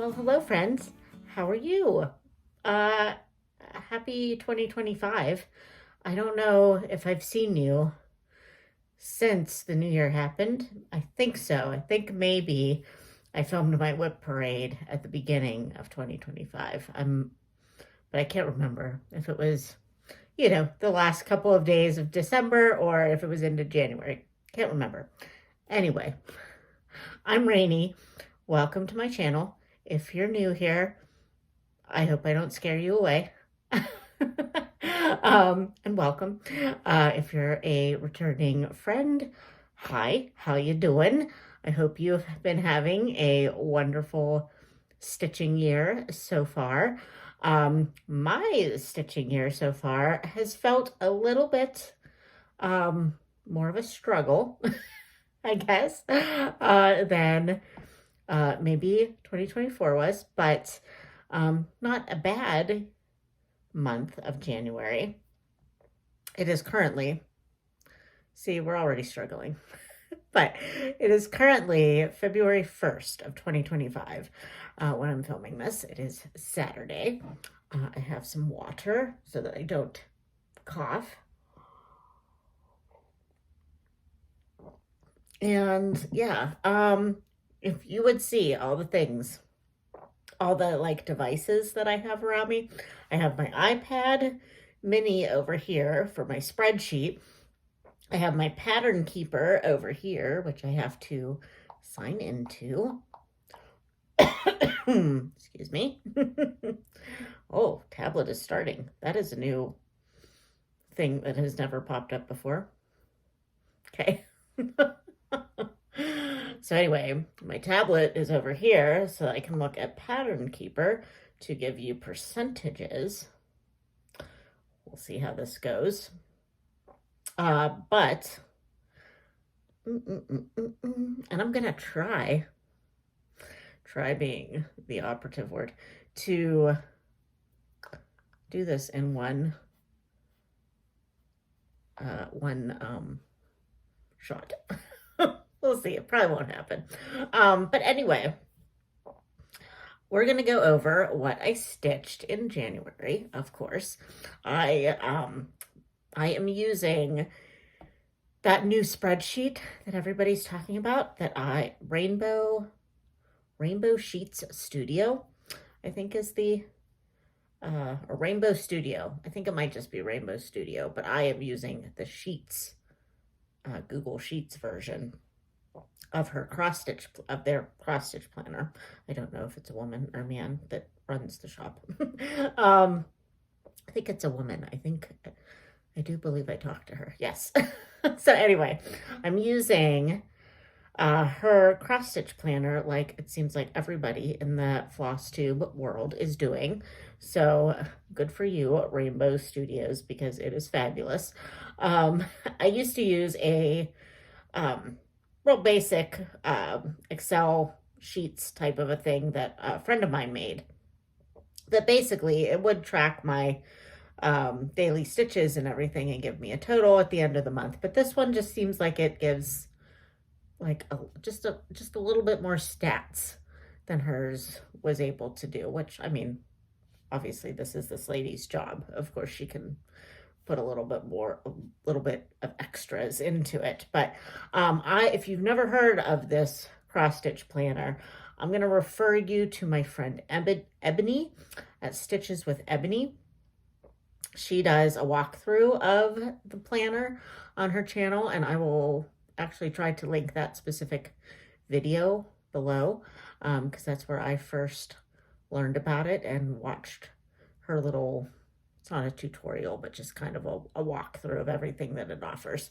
Well, hello, friends. How are you? Uh, Happy 2025. I don't know if I've seen you since the new year happened. I think so. I think maybe I filmed my whip parade at the beginning of 2025. But I can't remember if it was, the last couple of days of December or if it was into January. Can't remember. Anyway, I'm Rainy. Welcome to my channel. If you're new here, I hope I don't scare you away. And welcome. If you're a returning friend, hi, how you doing? I hope you've been having a wonderful stitching year so far. My stitching year so far has felt a little bit more of a struggle, I guess, than maybe 2024 was, but not a bad month of January. It is currently, see, we're already struggling, but it is currently February 1st of 2025 when I'm filming this. It is Saturday. I have some water so that I don't cough. And yeah, if you would see all the things, all the like devices that I have around me. I have my iPad mini over here for my spreadsheet. I have my pattern keeper over here, which I have to sign into. Excuse me. Oh, tablet is starting. That is a new thing that has never popped up before. Okay. So anyway, my tablet is over here so I can look at Pattern Keeper to give you percentages. We'll see how this goes. And I'm going to try being the operative word, to do this in one shot. We'll see. It probably won't happen. But anyway, we're going to go over what I stitched in January, of course. I am using that new spreadsheet that everybody's talking about, that Rainbow Sheets Studio, I think is the, or Rainbow Studio. I think it might just be Rainbow Studio, but I am using the Sheets, Google Sheets version of their cross stitch planner. I don't know if it's a woman or man that runs the shop. I think it's a woman. I do believe I talked to her. Yes. So anyway, I'm using her cross stitch planner, like it seems like everybody in the Flosstube world is doing. So good for you, Rainbow Studios, because it is fabulous. I used to use a real basic Excel sheets type of a thing that a friend of mine made, that basically it would track my daily stitches and everything and give me a total at the end of the month. But this one just seems like it gives like just a little bit more stats than hers was able to do, which, I mean, obviously this is this lady's job. Of course she can put a little bit of extras into it. But if you've never heard of this cross stitch planner, I'm going to refer you to my friend Ebony at Stitches with Ebony. She does a walkthrough of the planner on her channel, and I will actually try to link that specific video below, because that's where I first learned about it and watched her little, it's not a tutorial, but just kind of a walkthrough of everything that it offers.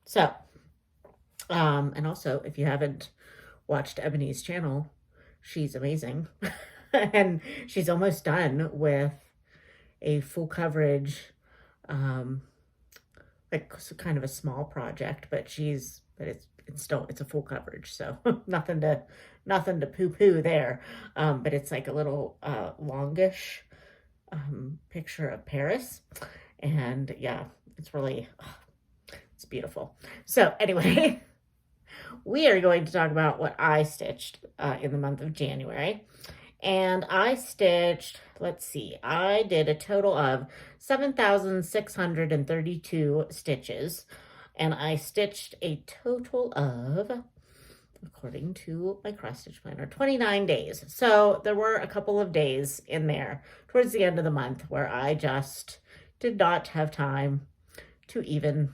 So, and also, if you haven't watched Ebony's channel, she's amazing. And she's almost done with a full coverage, like kind of a small project, but it's a full coverage. So nothing to poo-poo there. But it's like a little, longish, picture of Paris. And yeah, it's really, it's beautiful. So anyway, we are going to talk about what I stitched in the month of January. And I stitched, let's see, I did a total of 7,632 stitches. And I stitched a total of, according to my cross stitch planner, 29 days. So there were a couple of days in there towards the end of the month where I just did not have time to even,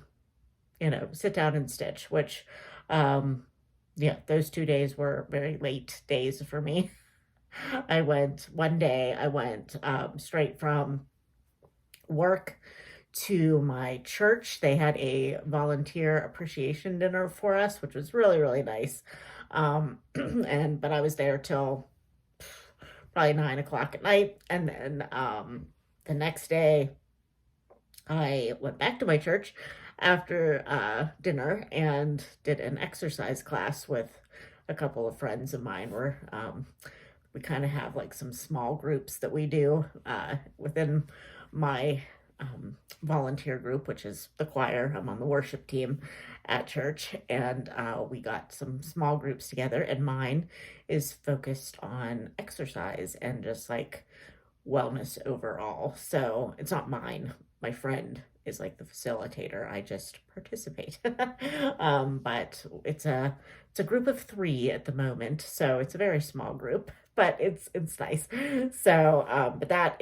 sit down and stitch, which, yeah, those 2 days were very late days for me. One day I went straight from work to my church. They had a volunteer appreciation dinner for us, which was really, really nice. But I was there till probably 9 o'clock at night. And then the next day I went back to my church after dinner and did an exercise class with a couple of friends of mine where we kind of have like some small groups that we do within my volunteer group, which is the choir. I'm on the worship team at church, and we got some small groups together, and mine is focused on exercise and just like wellness overall. So it's not mine. My friend is like the facilitator. I just participate. But it's a group of 3 at the moment, so it's a very small group, but it's nice. So but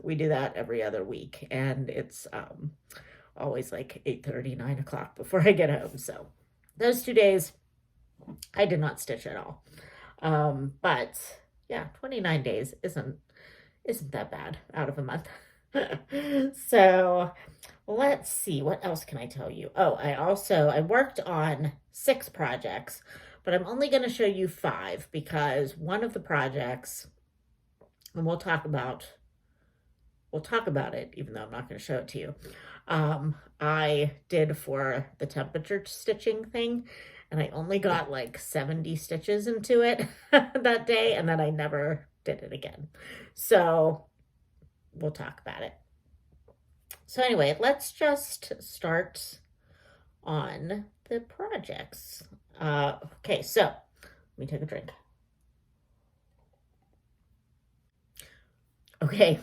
we do that every other week, and it's always like 8:30, 9 o'clock before I get home. So those 2 days I did not stitch at all. But yeah, 29 days isn't that bad out of a month. So let's see, what else can I tell you? Oh, I worked on 6 projects, but I'm only going to show you 5 because one of the projects, and we'll talk about it, even though I'm not going to show it to you. I did for the temperature stitching thing, and I only got like 70 stitches into it that day, and then I never did it again. So we'll talk about it. So anyway, let's just start on the projects. Okay, so let me take a drink. Okay,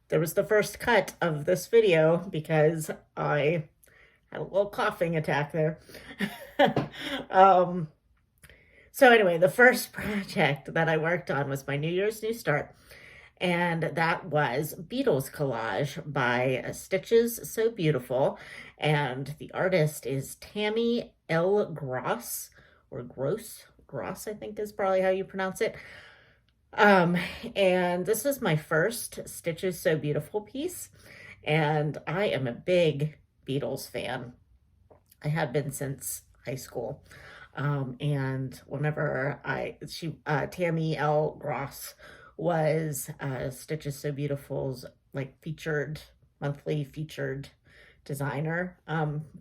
there was the first cut of this video because I had a little coughing attack there. So anyway, the first project that I worked on was my New Year's New Start, and that was Beatles Collage by Stitches So Beautiful, and the artist is Tammy L. Gross, or Gross, I think is probably how you pronounce it. And this is my first Stitches So Beautiful piece, and I am a big Beatles fan. I have been since high school. And whenever Tammy L. Gross was Stitches So Beautiful's like monthly featured designer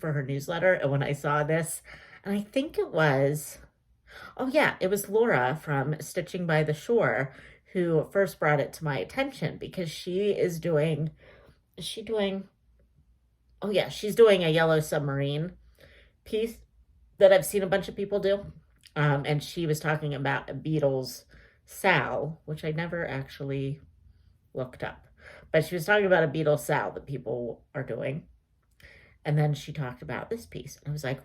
for her newsletter. And when I saw this, and I think it was Laura from Stitching by the Shore who first brought it to my attention, because she's doing a Yellow Submarine piece that I've seen a bunch of people do. And she was talking about a Beatles Sal, which I never actually looked up. But she was talking about a Beatles Sal that people are doing. And then she talked about this piece. And I was like,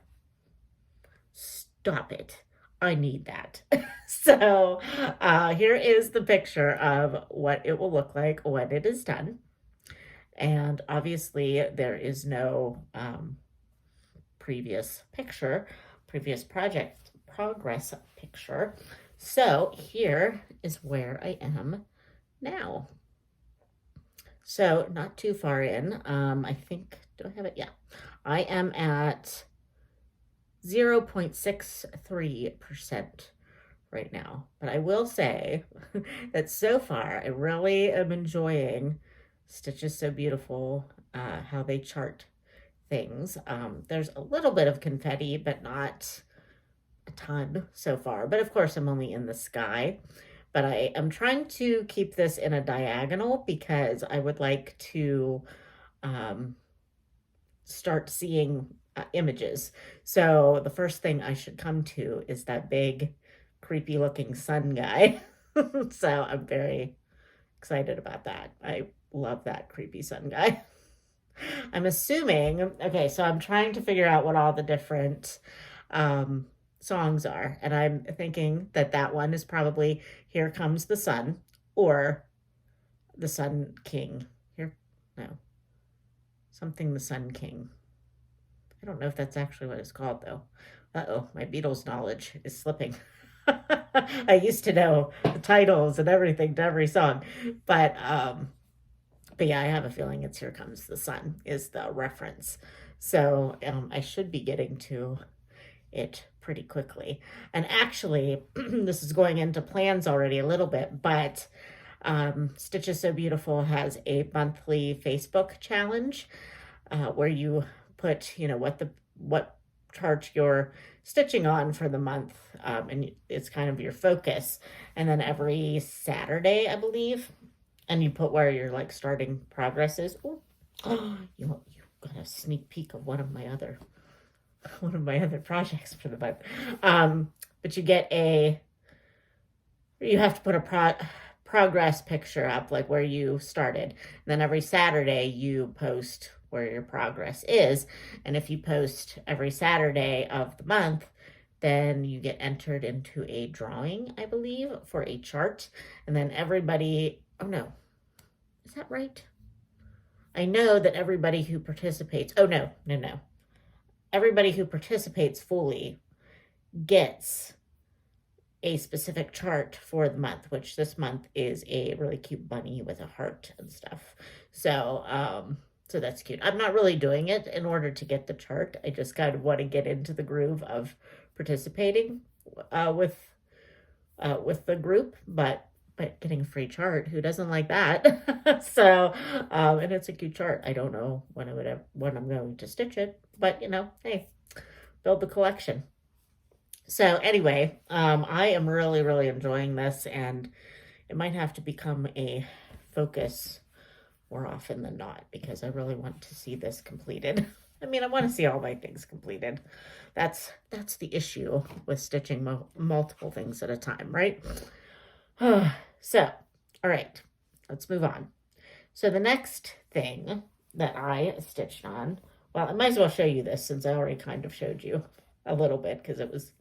stop it. I need that. So here is the picture of what it will look like when it is done. And obviously there is no previous project progress picture. So here is where I am now. So not too far in. I think, do I have it? Yeah. I am at 0.63% right now. But I will say that so far, I really am enjoying Stitches So Beautiful, how they chart things. There's a little bit of confetti, but not a ton so far. But of course, I'm only in the sky. But I am trying to keep this in a diagonal because I would like to start seeing images. So the first thing I should come to is that big, creepy looking sun guy. So I'm very excited about that. I love that creepy sun guy. I'm assuming, okay, so I'm trying to figure out what all the different um, songs are. And I'm thinking that that one is probably Here Comes the Sun or The Sun King. Here, no, something the Sun King. I don't know if that's actually what it's called though. Uh-oh, my Beatles knowledge is slipping. I used to know the titles and everything to every song, but but yeah, I have a feeling it's Here Comes the Sun is the reference. So I should be getting to it pretty quickly. And actually, this is going into plans already a little bit, but Stitch is So Beautiful has a monthly Facebook challenge where you put, you know, what chart you're stitching on for the month, and it's kind of your focus. And then every Saturday, I believe, and you put where your like starting progress is. Ooh. You got a sneak peek of one of my other projects for the month. But you have to put a progress picture up, like where you started. And then every Saturday you post where your progress is. And if you post every Saturday of the month, then you get entered into a drawing, I believe, for a chart. And then oh no, is that right? I know that everybody who participates, oh no. Everybody who participates fully gets a specific chart for the month, which this month is a really cute bunny with a heart and stuff. So that's cute. I'm not really doing it in order to get the chart. I just kind of want to get into the groove of participating with the group, but getting a free chart, who doesn't like that? So, and it's a cute chart. I don't know when I'm going to stitch it, but you know, hey, build the collection. So anyway, I am really, really enjoying this, and it might have to become a focus more often than not because I really want to see this completed. I mean, I want to see all my things completed. That's the issue with stitching multiple things at a time, right? So, all right, let's move on. So the next thing that I stitched on, well, I might as well show you this since I already kind of showed you a little bit because it was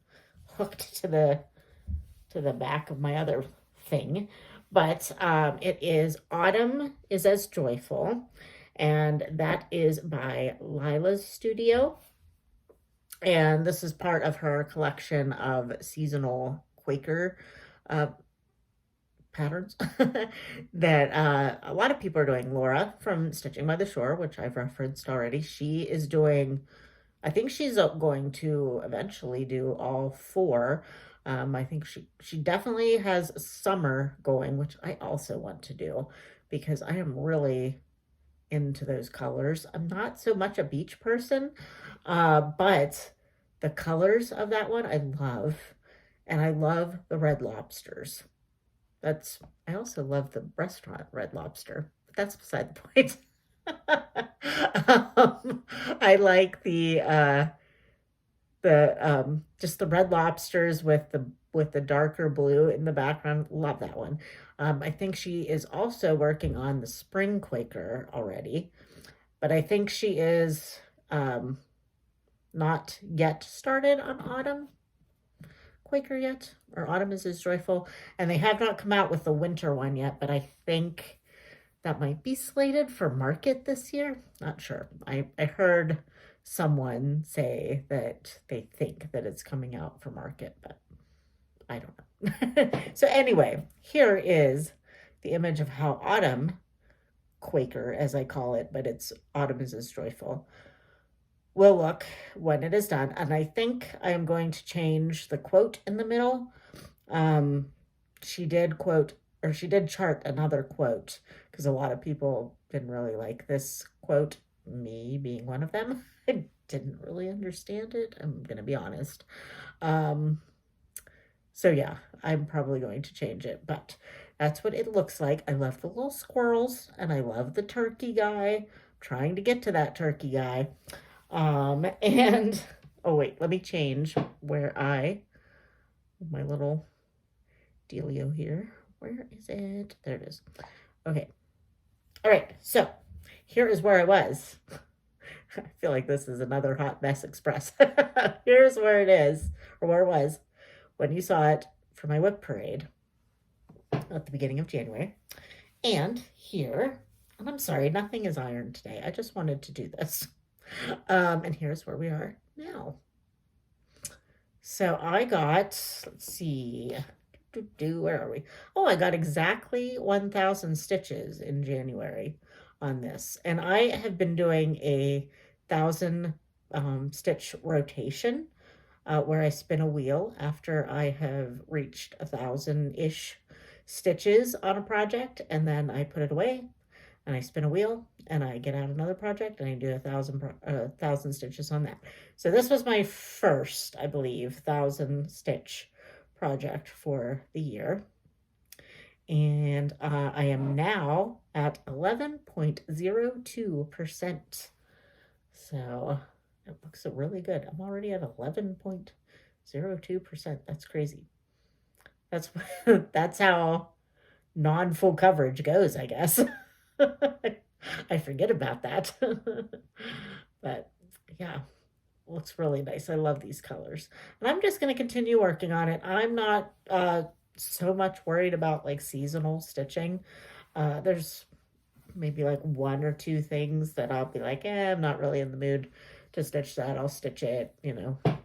hooked to the back of my other thing. But it is Autumn is as Joyful, and that is by Lila's Studio. And this is part of her collection of seasonal Quaker patterns that a lot of people are doing. Laura from Stitching by the Shore, which I've referenced already, she is doing, I think she's going to eventually do all four. I think she definitely has summer going, which I also want to do because I am really into those colors. I'm not so much a beach person, but the colors of that one I love, and I love the Red Lobsters. I also love the restaurant Red Lobster, but that's beside the point. I like the just the Red Lobsters with the darker blue in the background. Love that one. I think she is also working on the Spring Quaker already, but I think she is not yet started on Autumn Quaker yet, or Autumn is as Joyful, and they have not come out with the winter one yet, but I think that might be slated for market this year. Not sure. I heard someone say that they think that it's coming out for market, but I don't know. So anyway, here is the image of how Autumn Quaker, as I call it, but it's Autumn is as Joyful, will look when it is done. And I think I am going to change the quote in the middle. She did chart another quote because a lot of people didn't really like this quote, me being one of them. I didn't really understand it, I'm gonna be honest. So yeah, I'm probably going to change it, but that's what it looks like. I love the little squirrels and I love the turkey guy. I'm trying to get to that turkey guy. And oh wait, let me change where my little dealio here, Where is it? There it is. Okay. All right. So here is where I was. I feel like this is another hot mess express. Here's where it is, or where it was, when you saw it for my whip parade at the beginning of January. And here, and I'm sorry, nothing is ironed today. I just wanted to do this. And here's where we are now. So I got, let's see, where are we? Oh, I got exactly 1,000 stitches in January on this. And I have been doing a 1,000 stitch rotation where I spin a wheel after I have reached 1,000-ish stitches on a project, and then I put it away and I spin a wheel and I get out another project and I do 1,000 stitches on that. So this was my first, I believe, 1,000 stitch project for the year. And I am now at 11.02%. So it looks really good. I'm already at 11.02%. That's crazy. That's how non-full coverage goes, I guess. I forget about that. But yeah, looks really nice. I love these colors. And I'm just going to continue working on it. I'm not so much worried about like seasonal stitching. There's maybe like one or two things that I'll be like, I'm not really in the mood to stitch that. I'll stitch it,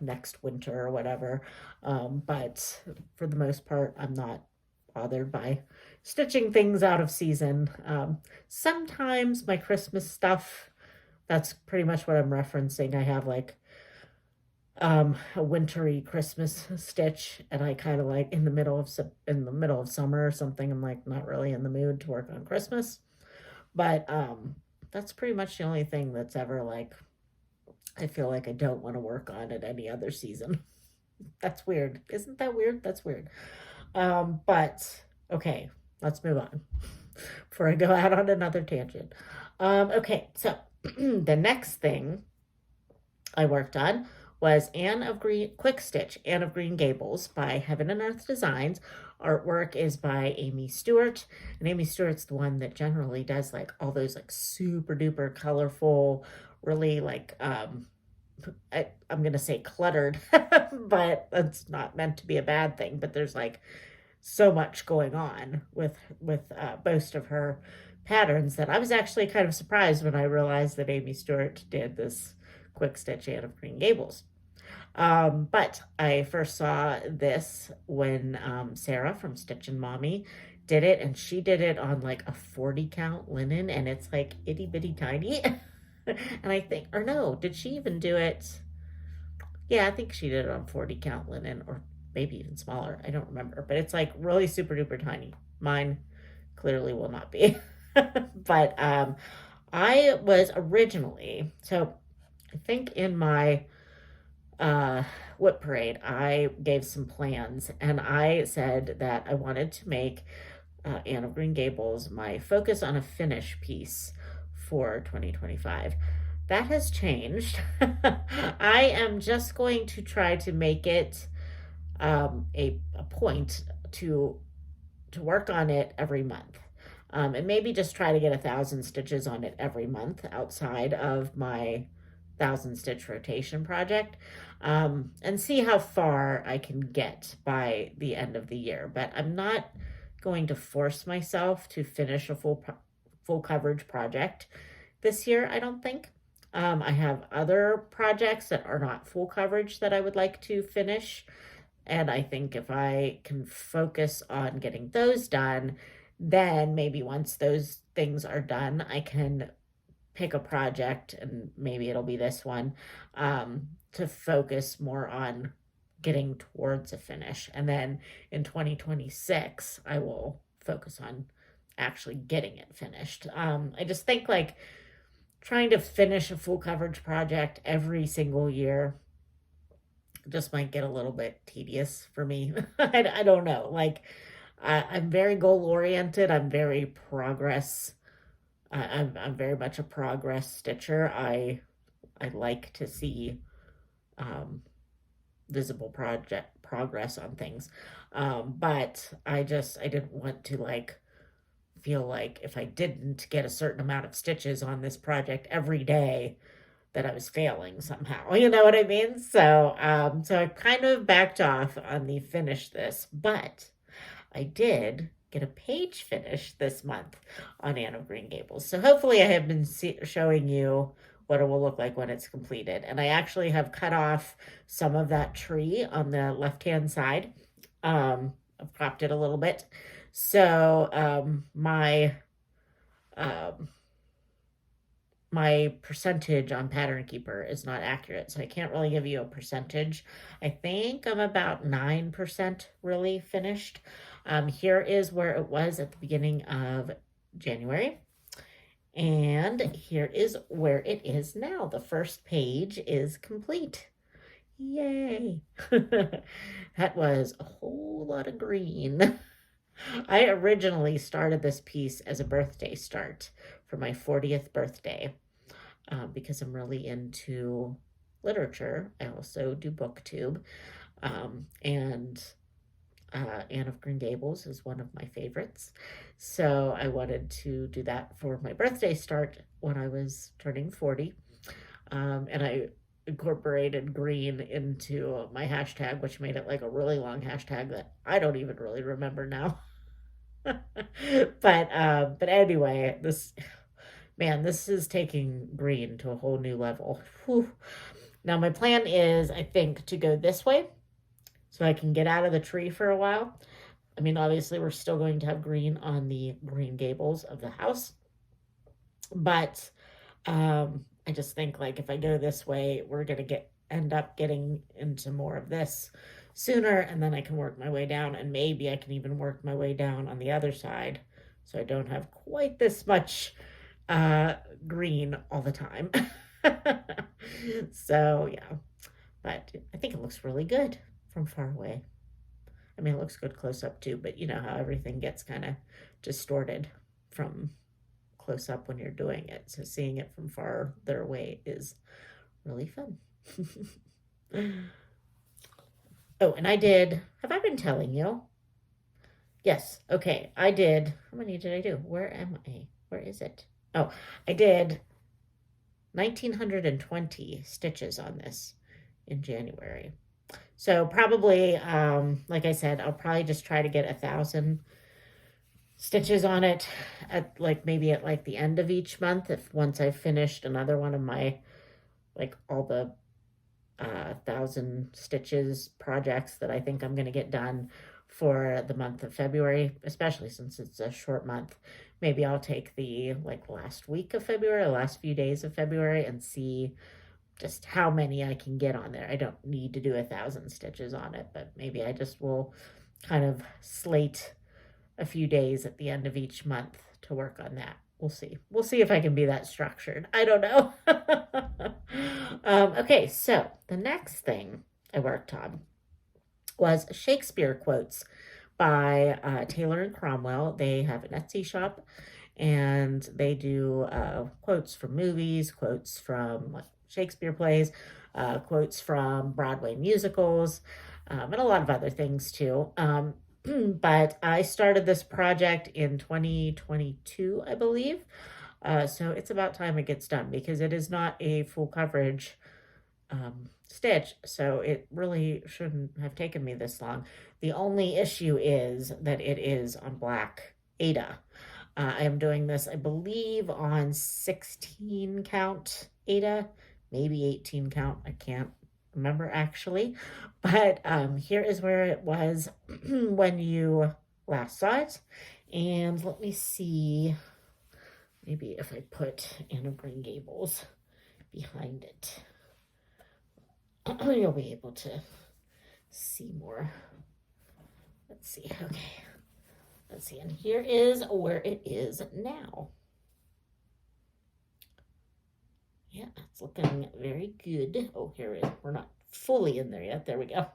next winter or whatever. But for the most part, I'm not bothered by stitching things out of season. Sometimes my Christmas stuff, that's pretty much what I'm referencing. I have like a wintry Christmas stitch, and I kind of like in the middle of summer or something, I'm like not really in the mood to work on Christmas. But that's pretty much the only thing that's ever like I feel like I don't want to work on at any other season. That's weird. Isn't that weird? That's weird. But okay, let's move on before I go out on another tangent. Okay, so the next thing I worked on was Quick Stitch, Anne of Green Gables by Heaven and Earth Designs. Artwork is by Amy Stewart, and Amy Stewart's the one that generally does like all those like super duper colorful, really like I'm gonna say cluttered, but that's not meant to be a bad thing. But there's like so much going on with most of her patterns that I was actually kind of surprised when I realized that Amy Stewart did this Quick Stitch Anne of Green Gables. But I first saw this when Sarah from Stitchin' Mommy did it, and she did it on like a 40 count linen, and it's like itty bitty tiny. And I think, or no, did she even do it? Yeah, I think she did it on 40 count linen, or maybe even smaller. I don't remember, but it's like really super duper tiny. Mine clearly will not be. But I was originally, so I think in my whip parade, I gave some plans, and I said that I wanted to make Anne of Green Gables my focus on a finish piece for 2025. That has changed. I am just going to try to make it a point to work on it every month. And maybe just try to get 1,000 stitches on it every month outside of my 1,000 stitch rotation project, and see how far I can get by the end of the year. But I'm not going to force myself to finish a full coverage project this year, I don't think. I have other projects that are not full coverage that I would like to finish. And I think if I can focus on getting those done, then maybe once those things are done, I can pick a project, and maybe it'll be this one, to focus more on getting towards a finish. And then in 2026, I will focus on actually getting it finished. I just think like trying to finish a full coverage project every single year just might get a little bit tedious for me. I don't know. Like I'm very goal oriented. I'm very progress. I'm very much a progress stitcher. I like to see visible progress on things. But I didn't want to like feel like if I didn't get a certain amount of stitches on this project every day that I was failing somehow. You know what I mean? So I kind of backed off on the finish this, but I did get a page finish this month on Anne of Green Gables. So hopefully I have been showing you what it will look like when it's completed. And I actually have cut off some of that tree on the left-hand side. I've cropped it a little bit. So um, my percentage on Pattern Keeper is not accurate, so I can't really give you a percentage. I think I'm about 9% really finished. Here is where it was at the beginning of January. And here is where it is now. The first page is complete. Yay! That was a whole lot of green. I originally started this piece as a birthday start for my 40th birthday because I'm really into literature. I also do BookTube, and Anne of Green Gables is one of my favorites. So I wanted to do that for my birthday start when I was turning 40. And I incorporated green into my hashtag, which made it like a really long hashtag that I don't even really remember now. But anyway, this is taking green to a whole new level. Whew. Now my plan is, I think, to go this way so I can get out of the tree for a while. I mean, obviously we're still going to have green on the green gables of the house, but I just think like if I go this way, we're gonna end up getting into more of this sooner, and then I can work my way down, and maybe I can even work my way down on the other side so I don't have quite this much green all the time. So yeah, but I think it looks really good from far away. I mean, it looks good close up too, but you know how everything gets kind of distorted from close up when you're doing it. So seeing it from farther away is really fun. Oh, and have I been telling you? Yes, okay, I did. How many did I do? Where am I? Where is it? Oh, I did 1,920 stitches on this in January. So probably, like I said, I'll probably just try to get 1,000 stitches on it at maybe at the end of each month, if once I've finished another one of my all the 1,000 stitches projects that I think I'm going to get done for the month of February, especially since it's a short month. Maybe I'll take the last week of February, the last few days of February, and see just how many I can get on there. I don't need to do 1,000 stitches on it, but maybe I just will kind of slate a few days at the end of each month to work on that. We'll see. We'll see if I can be that structured. I don't know. Okay, so the next thing I worked on was Shakespeare quotes by Taylor and Cromwell. They have an Etsy shop, and they do quotes from movies, quotes from Shakespeare plays, quotes from Broadway musicals, and a lot of other things too. But I started this project in 2022, I believe. So it's about time it gets done because it is not a full coverage stitch. So it really shouldn't have taken me this long. The only issue is that it is on black Aida. I am doing this, I believe, on 16 count Aida, maybe 18 count. I can't remember actually, but here is where it was when you last saw it. And let me see, maybe if I put Anne of Green Gables behind it, you'll be able to see more. Let's see. Okay, let's see. And here is where it is now. Yeah, it's looking very good. Oh, here it is. We're not fully in there yet. There we go.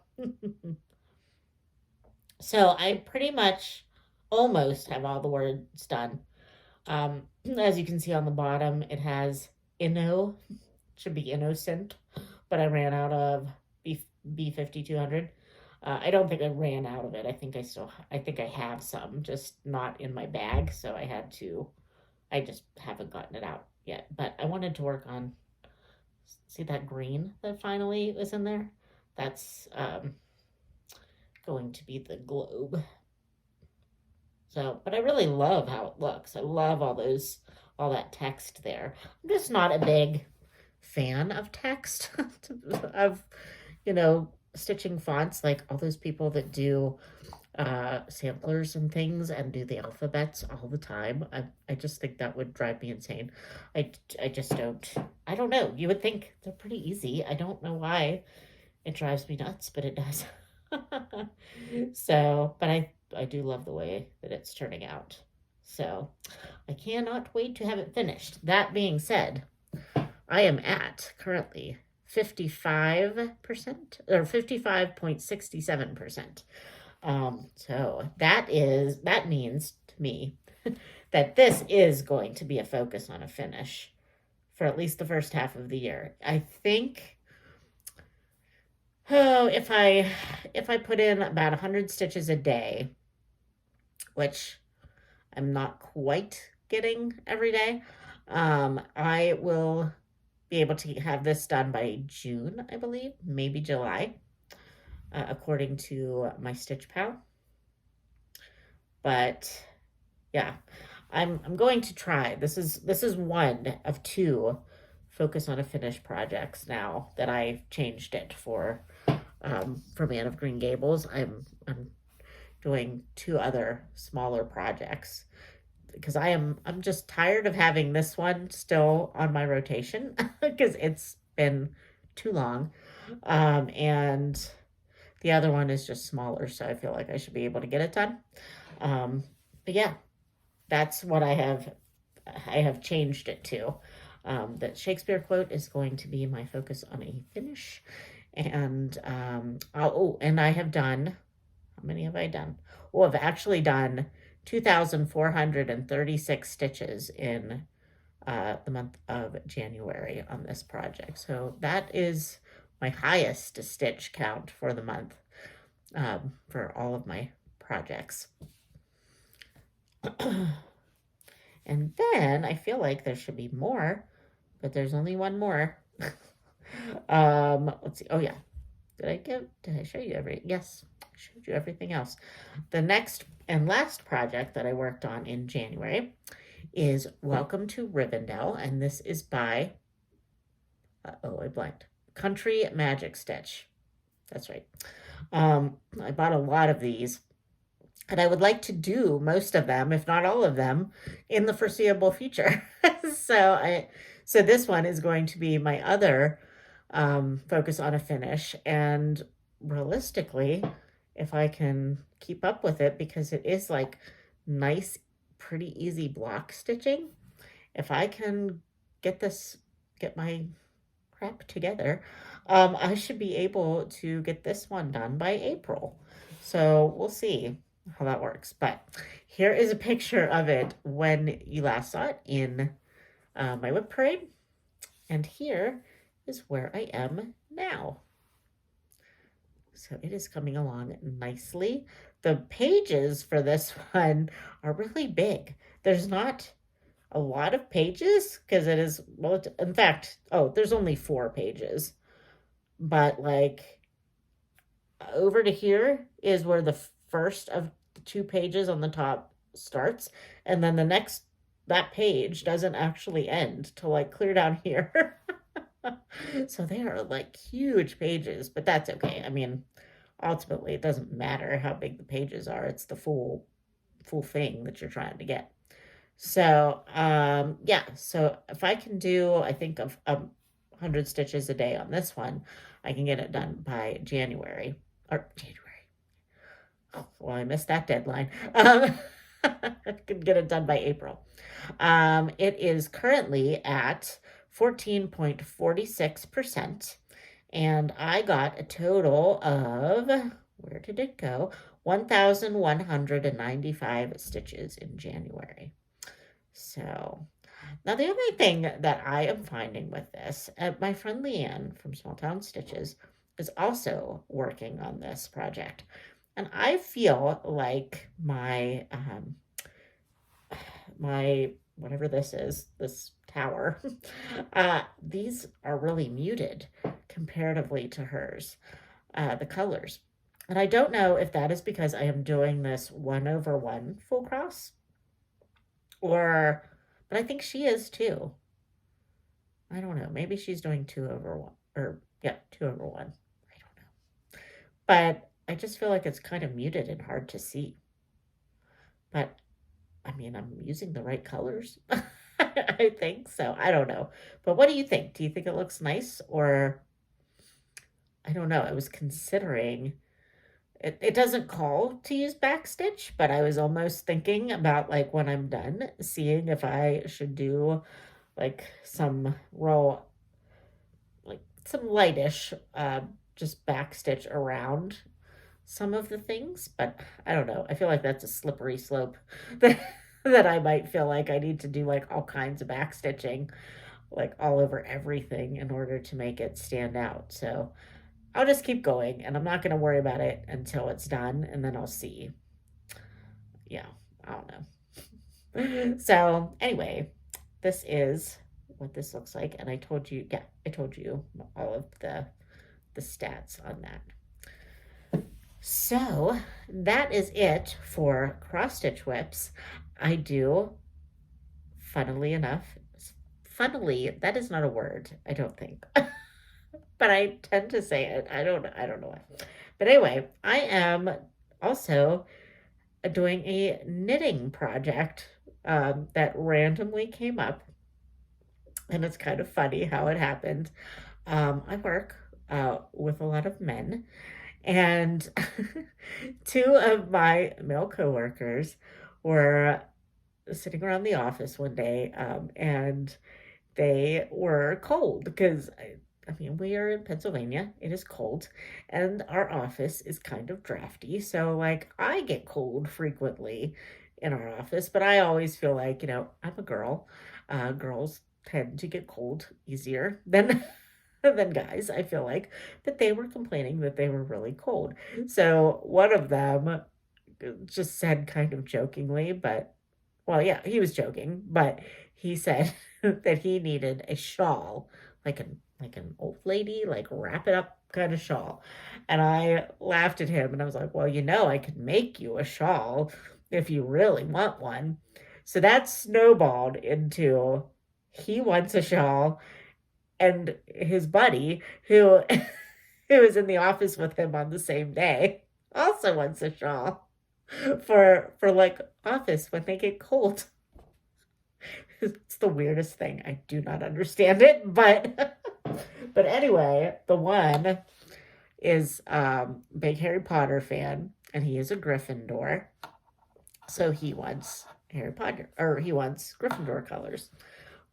So I pretty much almost have all the words done. As you can see on the bottom, it has should be innocent, but I ran out of B5200. I don't think I ran out of it. I think I have some, just not in my bag. So I just haven't gotten it out yet. But I wanted to work on, see that green that finally was in there? That's going to be the globe. So, but I really love how it looks. I love all that text there. I'm just not a big fan of text, of, stitching fonts, like all those people that do samplers and things and do the alphabets all the time. I just think that would drive me insane. I just I don't know. You would think they're pretty easy. I don't know why it drives me nuts, but it does. So, but I do love the way that it's turning out. So I cannot wait to have it finished. That being said, I am at currently 55% or 55.67%. So that means to me that this is going to be a focus on a finish for at least the first half of the year. I think, if I put in about 100 stitches a day, which I'm not quite getting every day, I will be able to have this done by June, I believe, maybe July, according to my Stitch Pal. But yeah, I'm going to try. This is one of two focus on a finish projects now that I've changed it for Man of Green Gables. I'm doing two other smaller projects because I'm just tired of having this one still on my rotation because it's been too long. And the other one is just smaller, so I feel like I should be able to get it done. But yeah, that's what I have changed it to. That Shakespeare quote is going to be my focus on a finish. And and I have done, how many have I done? Oh, I've actually done 2,436 stitches in the month of January on this project. So that is my highest stitch count for the month, for all of my projects. And then I feel like there should be more, but there's only one more. Let's see. Oh yeah. Did I show you yes, I showed you everything else. The next and last project that I worked on in January is Welcome to Rivendell, and this is by, I blanked, Country Magic Stitch. That's right. I bought a lot of these, and I would like to do most of them, if not all of them, in the foreseeable future. So this one is going to be my other focus on a finish, and realistically, if I can keep up with it, because it is like nice, pretty easy block stitching, if I can get my crap together, I should be able to get this one done by April. So we'll see how that works. But here is a picture of it when you last saw it in my whip parade, and here is where I am now. So it is coming along nicely. The pages for this one are really big. There's not a lot of pages because it is, well, in fact, there's only 4 pages. But like over to here is where the first of the 2 pages on the top starts. And then that page doesn't actually end till like clear down here. So they are like huge pages, but that's okay. I mean, ultimately, it doesn't matter how big the pages are. It's the full thing that you're trying to get. So, yeah. So if I can do, I think of 100 stitches a day on this one, I can get it done by January. Oh, well, I missed that deadline. I could get it done by April. It is currently at 14.46%, and I got a total of, where did it go? 1,195 stitches in January. So now the only thing that I am finding with this, my friend Leanne from Small Town Stitches is also working on this project. And I feel like my whatever this is, this tower, these are really muted comparatively to hers, the colors. And I don't know if that is because I am doing this 1/1 full cross, or, but I think she is too. I don't know. Maybe she's doing 2/1, or yeah, 2/1. I don't know. But I just feel like it's kind of muted and hard to see. But I mean, I'm using the right colors. I think so. I don't know. But what do you think? Do you think it looks nice? Or I don't know. I was considering it doesn't call to use backstitch, but I was almost thinking about like when I'm done, seeing if I should do like some roll, like some lightish, just backstitch around some of the things, but I don't know. I feel like that's a slippery slope that that I might feel like I need to do like all kinds of back stitching, like all over everything in order to make it stand out. So I'll just keep going and I'm not going to worry about it until it's done and then I'll see. Yeah, I don't know. So anyway, this is what this looks like. And I told you, yeah, I told you all of the stats on that. So that is it for cross stitch whips. I do, funnily enough, funnily, that is not a word, I don't think. But I tend to say it. I don't know why. But anyway, I am also doing a knitting project that randomly came up. And it's kind of funny how it happened. I work with a lot of men. And two of my male coworkers were sitting around the office one day, and they were cold because I mean, we are in Pennsylvania. It is cold, and our office is kind of drafty. So, like, I get cold frequently in our office, but I always feel like, I'm a girl. Girls tend to get cold easier than than guys, I feel like. But they were complaining that they were really cold. So one of them just said kind of jokingly, but well, yeah, he was joking, but he said that he needed a shawl, like an old lady, like wrap it up kind of shawl. And I laughed at him and I was like, well, I could make you a shawl if you really want one. So that snowballed into he wants a shawl and his buddy who who was in the office with him on the same day also wants a shawl for like office when they get cold. It's the weirdest thing. I do not understand it, but but anyway, the one is big Harry Potter fan and he is a Gryffindor. So he wants Harry Potter, or he wants Gryffindor colors.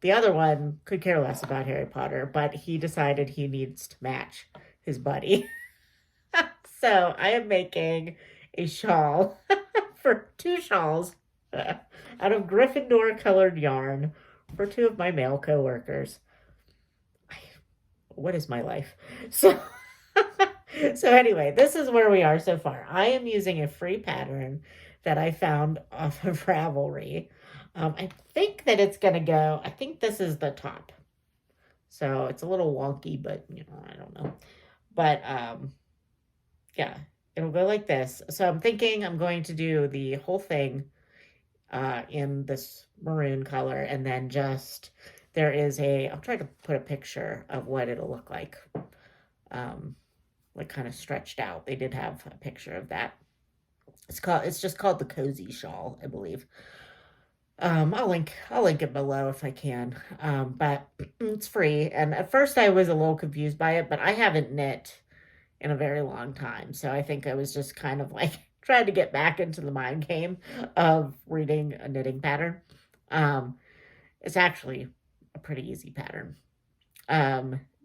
The other one could care less about Harry Potter, but he decided he needs to match his buddy. So I am making a shawl for two shawls out of Gryffindor colored yarn for two of my male coworkers. What is my life? So so anyway, this is where we are so far. I am using a free pattern that I found off of Ravelry. I think that it's going to go, I think this is the top. So it's a little wonky, but I don't know. But yeah, it'll go like this. So I'm thinking I'm going to do the whole thing in this maroon color, and then just I'll try to put a picture of what it'll look like kind of stretched out. They did have a picture of that. It's just called the Cozy Shawl, I believe. I'll link it below if I can. But it's free. And at first I was a little confused by it, but I haven't knit in a very long time. So I think I was just kind of like trying to get back into the mind game of reading a knitting pattern. It's actually a pretty easy pattern.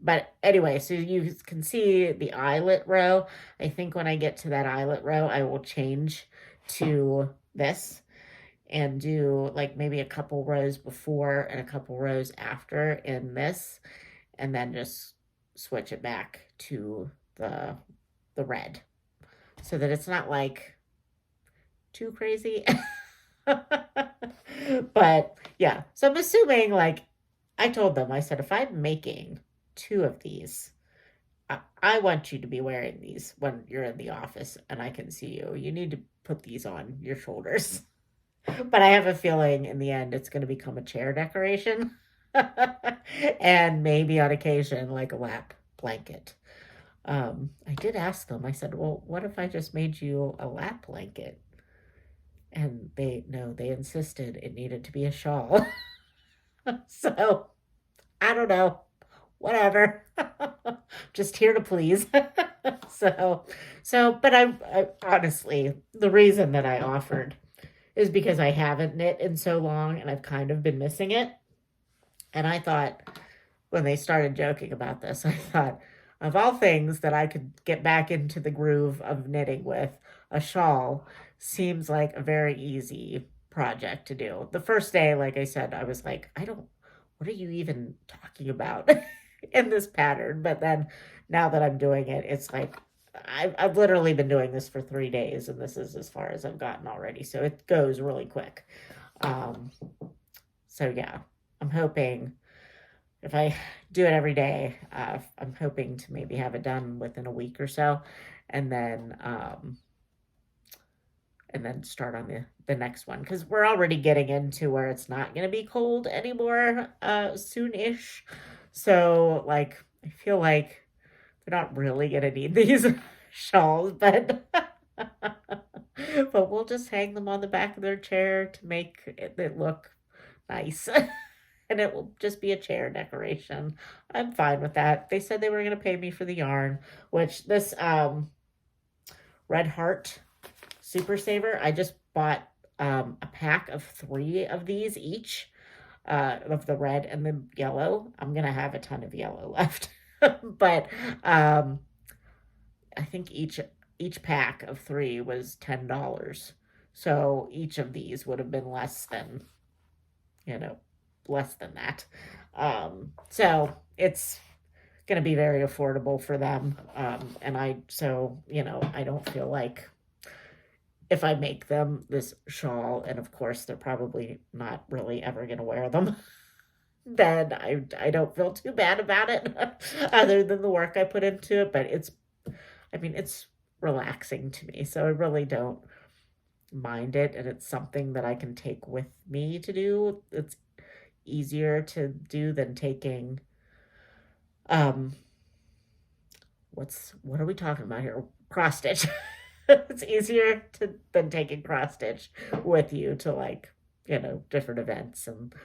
But anyway, so you can see the eyelet row. I think when I get to that eyelet row, I will change to this and do like maybe a couple rows before and a couple rows after in this, and then just switch it back to the red so that it's not like too crazy. But yeah, so I'm assuming like I told them, I said, if I'm making two of these, I want you to be wearing these when you're in the office and I can see you. You need to put these on your shoulders. But I have a feeling in the end it's going to become a chair decoration. And maybe on occasion, like a lap blanket. I did ask them, I said, well, what if I just made you a lap blanket? And they insisted it needed to be a shawl. So I don't know. Whatever. Just here to please. so but I honestly, the reason that I offered is because I haven't knit in so long and I've kind of been missing it. And I thought when they started joking about this, I thought of all things that I could get back into the groove of knitting with, a shawl seems like a very easy project to do. The first day, like I said, I was like, what are you even talking about in this pattern? But then now that I'm doing it, it's like, I've literally been doing this for 3 days and this is as far as I've gotten already. So it goes really quick. Um, so yeah, I'm hoping if I do it every day, I'm hoping to maybe have it done within a week or so, and then start on the next one because we're already getting into where it's not going to be cold anymore soon-ish. So like I feel like they're not really going to need these shawls, but but we'll just hang them on the back of their chair to make it look nice. And it will just be a chair decoration. I'm fine with that. They said they were going to pay me for the yarn, which this Red Heart Super Saver, I just bought a pack of 3 of these each, of the red and the yellow. I'm going to have a ton of yellow left. But I think each pack of 3 was $10. So each of these would have been less than, less than that. So it's going to be very affordable for them. And I don't feel like if I make them this shawl, and of course they're probably not really ever going to wear them, then I don't feel too bad about it other than the work I put into it. But it's relaxing to me. So I really don't mind it. And it's something that I can take with me to do. It's easier to do than taking, what are we talking about here? Cross stitch. It's easier than taking cross stitch with you to different events. And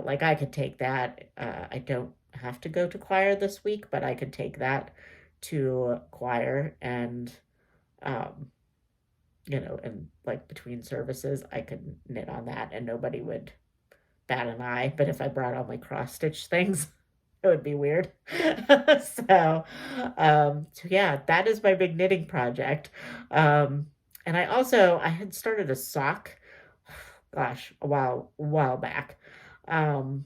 like I could take that. I don't have to go to choir this week, but I could take that to choir and, and like between services, I could knit on that and nobody would bat an eye. But if I brought all my cross stitch things, it would be weird. So yeah, that is my big knitting project. And I had started a sock, gosh, a while back. But I'm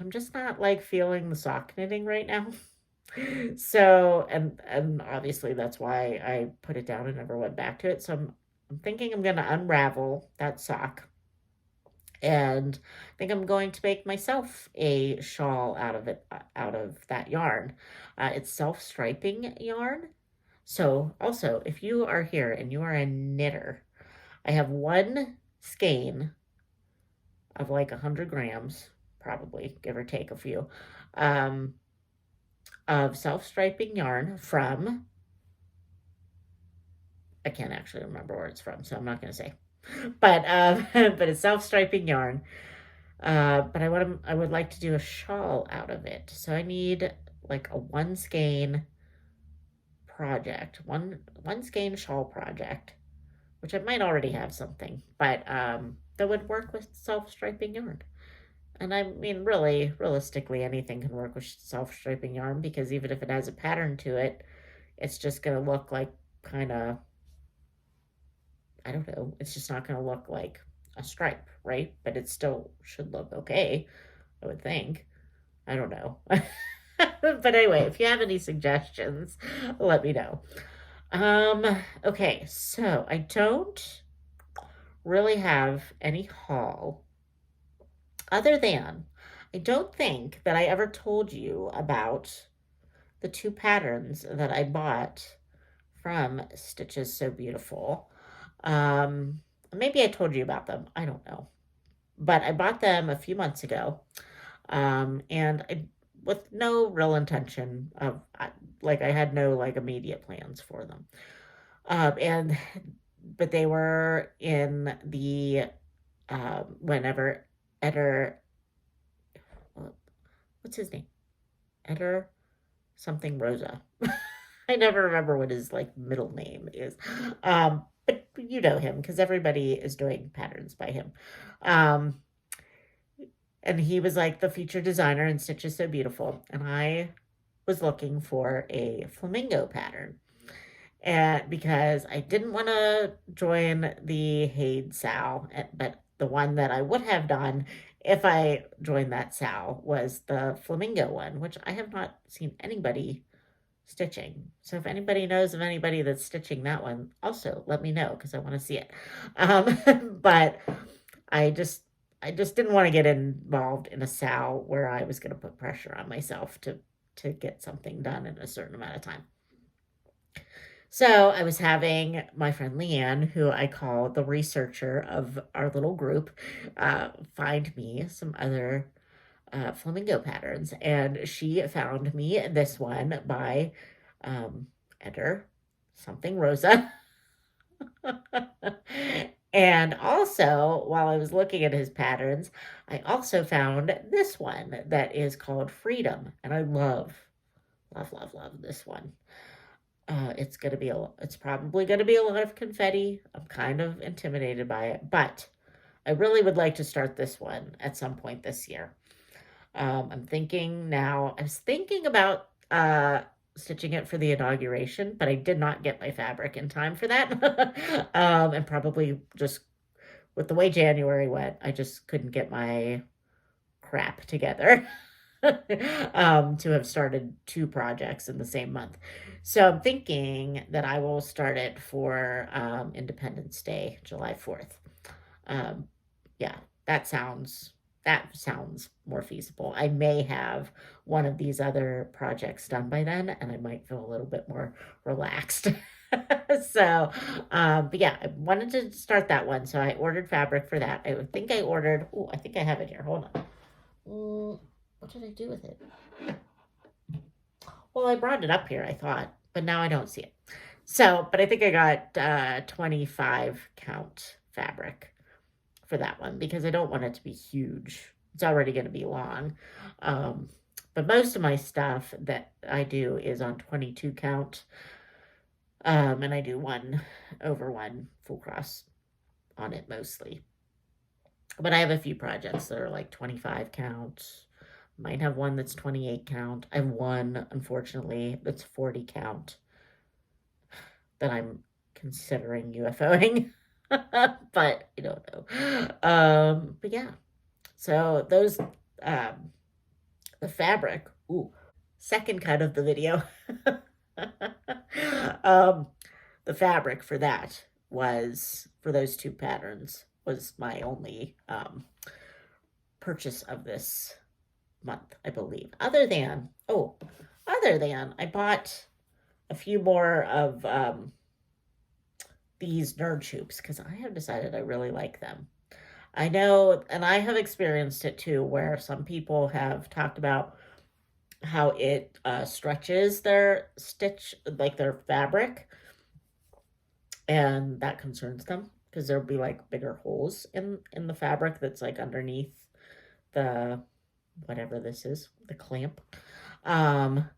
just not like feeling the sock knitting right now. So, and obviously that's why I put it down and never went back to it. So I'm thinking I'm going to unravel that sock. And I think I'm going to make myself a shawl out of it, out of that yarn. It's self-striping yarn. So also, if you are here and you are a knitter, I have one skein of like 100 grams, probably, give or take a few, of self-striping yarn from, I can't actually remember where it's from, so I'm not going to say. But but it's self-striping yarn. But I would like to do a shawl out of it. So I need like a one skein project, one skein shawl project, which I might already have something, but that would work with self-striping yarn. And I mean, really, realistically, anything can work with self-striping yarn because even if it has a pattern to it, it's just going to look like kind of, I don't know, it's just not going to look like a stripe, right? But it still should look okay, I would think. I don't know. But anyway, if you have any suggestions, let me know. Um, okay, so I don't really have any haul other than I don't think that I ever told you about the two patterns that I bought from Stitches So Beautiful. Um, Maybe I told you about them. I don't know. But I bought them a few months ago. And I, with no real intention of, like, I had no like immediate plans for them. And, but they were in the, whenever Eder, what's his name? Eder something Rosa. I never remember what his like middle name is. But you know him because everybody is doing patterns by him. Um, and he was like the featured designer in Stitches So Beautiful. And I was looking for a flamingo pattern. And because I didn't want to join the Haid Sal, but the one that I would have done if I joined that Sal was the flamingo one, which I have not seen anybody stitching. So if anybody knows of anybody that's stitching that one, also let me know because I want to see it. But I just I just didn't want to get involved in a sow where I was going to put pressure on myself to get something done in a certain amount of time. So I was having my friend Leanne, who I call the researcher of our little group, find me some other flamingo patterns, and she found me this one by Eder something Rosa. And also, while I was looking at his patterns, I also found this one that is called Freedom, and I love, love, love, love this one. It's probably gonna be a lot of confetti. I'm kind of intimidated by it, but I really would like to start this one at some point this year. I'm thinking now, I was thinking about stitching it for the inauguration, but I did not get my fabric in time for that. And probably just with the way January went, I just couldn't get my crap together to have started two projects in the same month. So I'm thinking that I will start it for Independence Day, July 4th. Um, yeah, that sounds more feasible. I may have one of these other projects done by then, and I might feel a little bit more relaxed. So, but yeah, I wanted to start that one, so I ordered fabric for that. I think I ordered. Oh, I think I have it here. Hold on. What did I do with it? Well, I brought it up here, I thought, but now I don't see it. So, but I think I got 25 count fabric for that one because I don't want it to be huge. It's already going to be long. But most of my stuff that I do is on 22 count. And I do 1/1 full cross on it mostly. But I have a few projects that are like 25 count. Might have one that's 28 count. I have one, unfortunately, that's 40 count that I'm considering UFOing. But I don't know. But yeah. So those the fabric. Ooh, second cut of the video. The fabric for that was for those two patterns was my only purchase of this month, I believe. Other than I bought a few more of these nerd hoops because I have decided I really like them. I know, and I have experienced it too, where some people have talked about how it stretches their stitch, like their fabric, and that concerns them because there'll be like bigger holes in the fabric that's like underneath the whatever this is, the clamp. And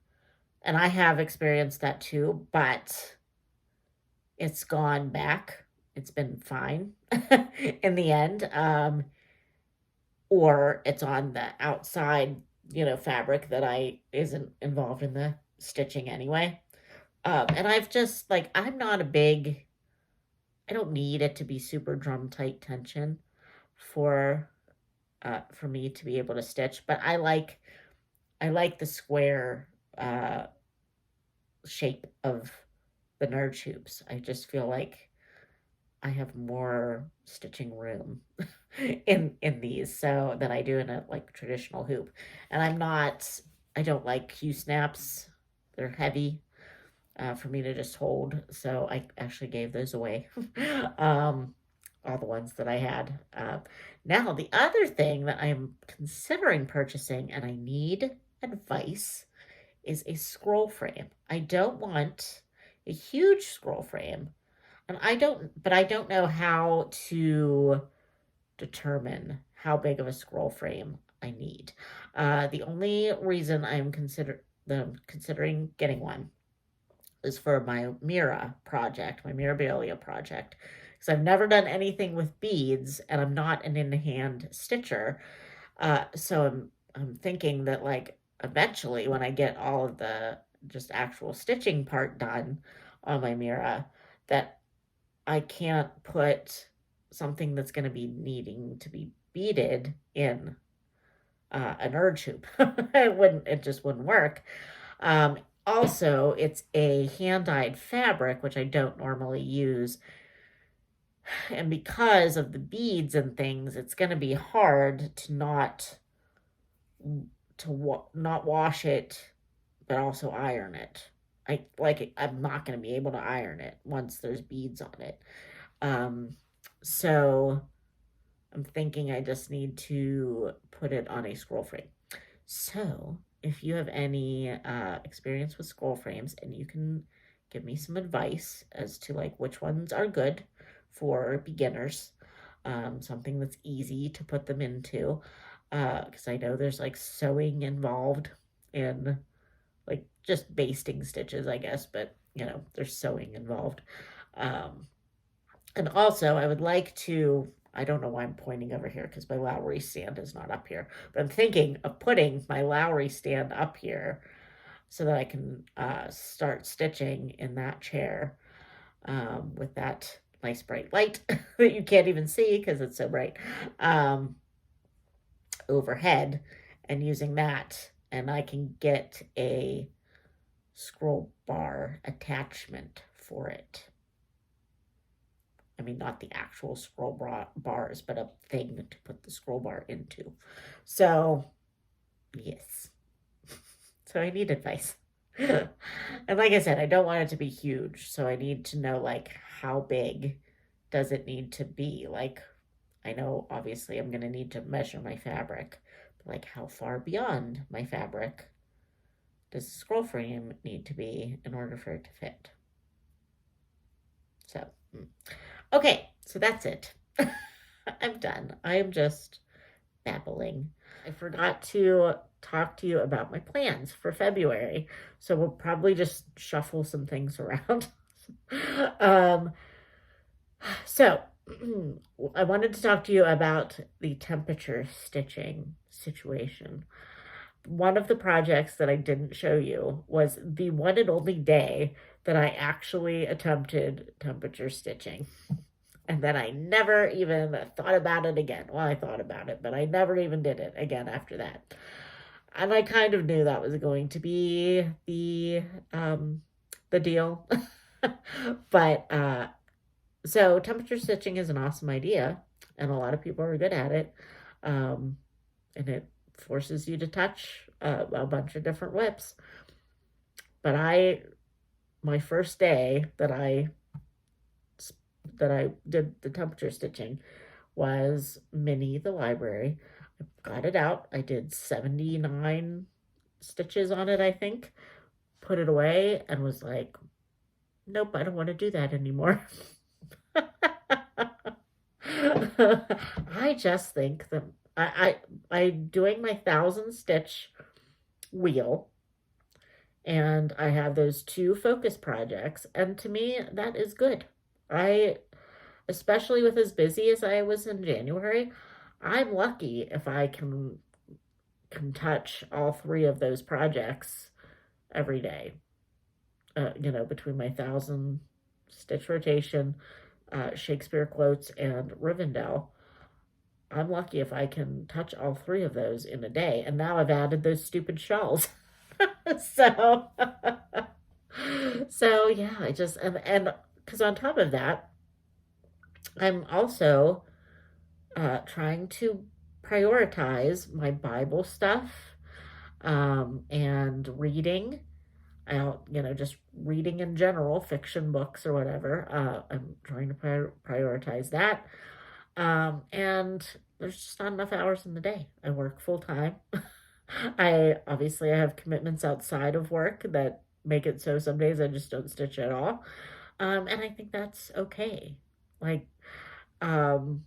I have experienced that too, but it's gone back. It's been fine in the end. Or it's on the outside, fabric that I isn't involved in the stitching anyway. And I've just like, I don't need it to be super drum tight tension for me to be able to stitch, but I I like the square shape of the nerd tubes. I just feel like I have more stitching room in these so than I do in a like traditional hoop. And I don't like Q snaps. They're heavy for me to just hold. So I actually gave those away. um, all the ones that I had. Now, the other thing that I'm considering purchasing and I need advice is a scroll frame. I don't want a huge scroll frame. And I don't know how to determine how big of a scroll frame I need. The only reason considering getting one is for my Mira project, my Mirabilia project, because I've never done anything with beads, and I'm not an in-hand stitcher. So I'm thinking that like eventually when I get all of the just actual stitching part done on my Mira, that I can't put something that's going to be needing to be beaded in an nerd tube. It just wouldn't work. Um, Also, it's a hand-dyed fabric, which I don't normally use. And because of the beads and things, it's going to be hard to not wash it, but also iron it. I'm not going to be able to iron it once there's beads on it. So I'm thinking I just need to put it on a scroll frame. So if you have any experience with scroll frames and you can give me some advice as to like which ones are good for beginners, something that's easy to put them into, because I know there's like sewing involved in like just basting stitches, I guess, but you know, there's sewing involved. And also, I would like to, I don't know why I'm pointing over here because my Lowry stand is not up here, but I'm thinking of putting my Lowry stand up here so that I can start stitching in that chair with that nice bright light that you can't even see because it's so bright overhead, and using that. And I can get a scroll bar attachment for it. I mean, not the actual scroll bars, but a thing to put the scroll bar into. So, yes. So I need advice. And like I said, I don't want it to be huge. So I need to know, like, how big does it need to be? Like, I know, obviously, I'm going to need to measure my fabric. But, like, how far beyond my fabric does the scroll frame need to be in order for it to fit? So, okay, so that's it. I'm done. I am just babbling. I forgot to talk to you about my plans for February, so we'll probably just shuffle some things around. um, so, I wanted to talk to you about the temperature stitching situation. One of the projects that I didn't show you was the one and only day that I actually attempted temperature stitching. And then I never even thought about it again. Well, I thought about it, but I never even did it again after that. And I kind of knew that was going to be the deal. But so temperature stitching is an awesome idea, and a lot of people are good at it. And it forces you to touch a bunch of different whips. But my first day that I did the temperature stitching was Minnie the library. I got it out. I did 79 stitches on it, I think. Put it away and was like, nope, I don't want to do that anymore. I just think that I doing my 1,000 stitch wheel, and I have those 2 focus projects, and to me that is good. Especially with as busy as I was in January, I'm lucky if I can touch all 3 of those projects every day. Between my 1,000 stitch rotation, Shakespeare quotes, and Rivendell. I'm lucky if I can touch all three of those in a day. And now I've added those stupid shells. So, so yeah, I just, and because on top of that, I'm also trying to prioritize my Bible stuff and reading. Just reading in general, fiction books or whatever. I'm trying to prioritize that. And there's just not enough hours in the day. I work full time. I have commitments outside of work that make it so some days I just don't stitch at all. And I think that's okay. Like, um,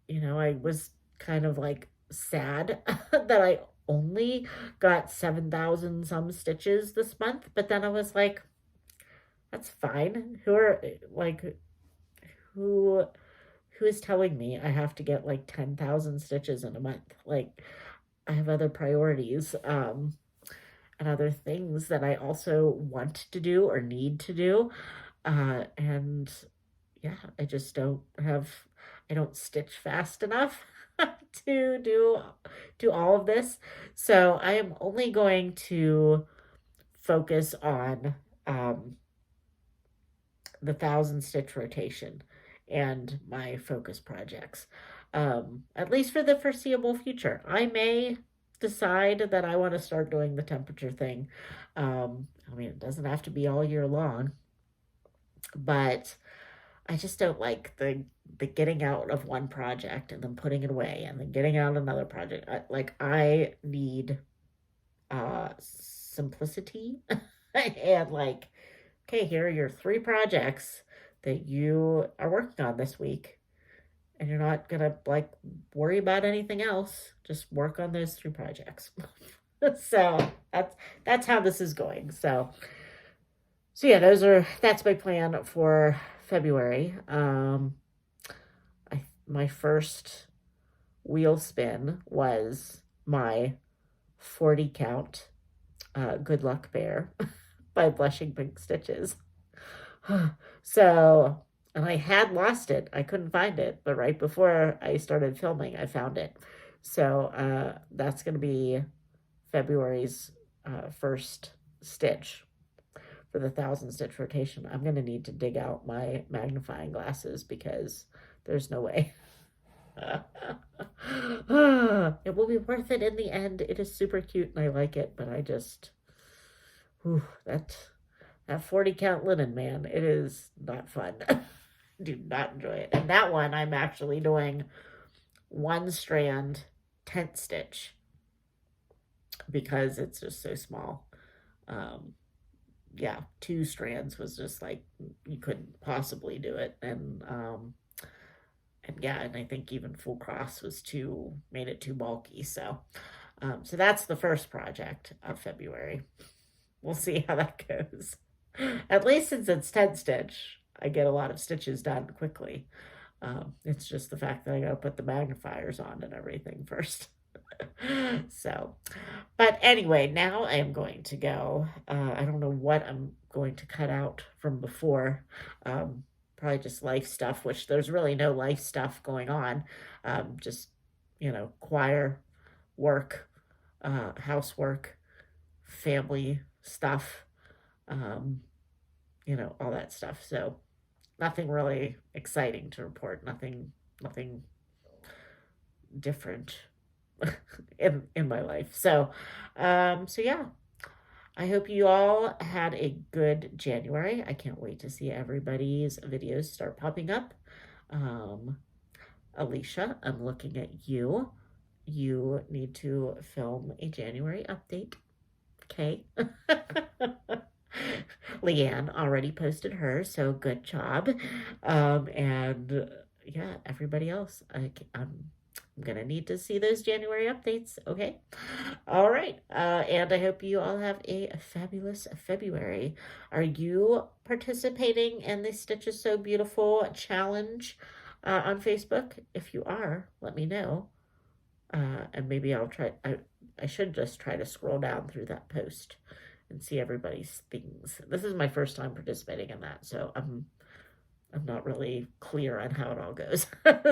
I was kind of like sad that I only got 7,000 some stitches this month, but then I was like, that's fine. Who who is telling me I have to get like 10,000 stitches in a month? Like, I have other priorities, and other things that I also want to do or need to do. And yeah, I don't stitch fast enough to do all of this. So I am only going to focus on the 1,000 stitch rotation and my focus projects, at least for the foreseeable future. I may decide that I want to start doing the temperature thing. It doesn't have to be all year long, but I just don't like the getting out of one project and then putting it away and then getting out another project. I need simplicity and like, okay, here are your 3 projects that you are working on this week, and you're not gonna like worry about anything else. Just work on those 3 projects. So that's how this is going. So yeah, that's my plan for February. My first wheel spin was my 40 count Good Luck Bear by Blushing Pink Stitches. So, and I had lost it. I couldn't find it, but right before I started filming, I found it. So that's going to be February's first stitch for the 1,000 stitch rotation. I'm going to need to dig out my magnifying glasses because there's no way. It will be worth it in the end. It is super cute and I like it, but I just, that 40 count linen, man, it is not fun. Do not enjoy it. And that one, I'm actually doing 1 strand tent stitch because it's just so small. Yeah, 2 strands was just like, you couldn't possibly do it. And yeah, and I think even full cross made it too bulky. So that's the first project of February. We'll see how that goes. At least since it's 10 stitch, I get a lot of stitches done quickly. It's just the fact that I gotta put the magnifiers on and everything first. So, but anyway, now I am going to go. I don't know what I'm going to cut out from before. Probably just life stuff, which there's really no life stuff going on. Just, choir, work, housework, family stuff, all that stuff. So nothing really exciting to report. Nothing different in my life. So yeah, I hope you all had a good January. I can't wait to see everybody's videos start popping up. Alicia, I'm looking at you. You need to film a January update. Okay. Leanne already posted hers, so good job. And yeah, everybody else, I'm gonna need to see those January updates, okay? All right, and I hope you all have a fabulous February. Are you participating in the Stitch is So Beautiful challenge on Facebook? If you are, let me know. And maybe I'll try, I should just try to scroll down through that post and see everybody's things. This is my first time participating in that, so I'm not really clear on how it all goes.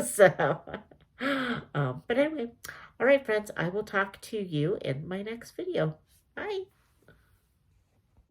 So But anyway, all right, friends, I will talk to you in my next video. Bye.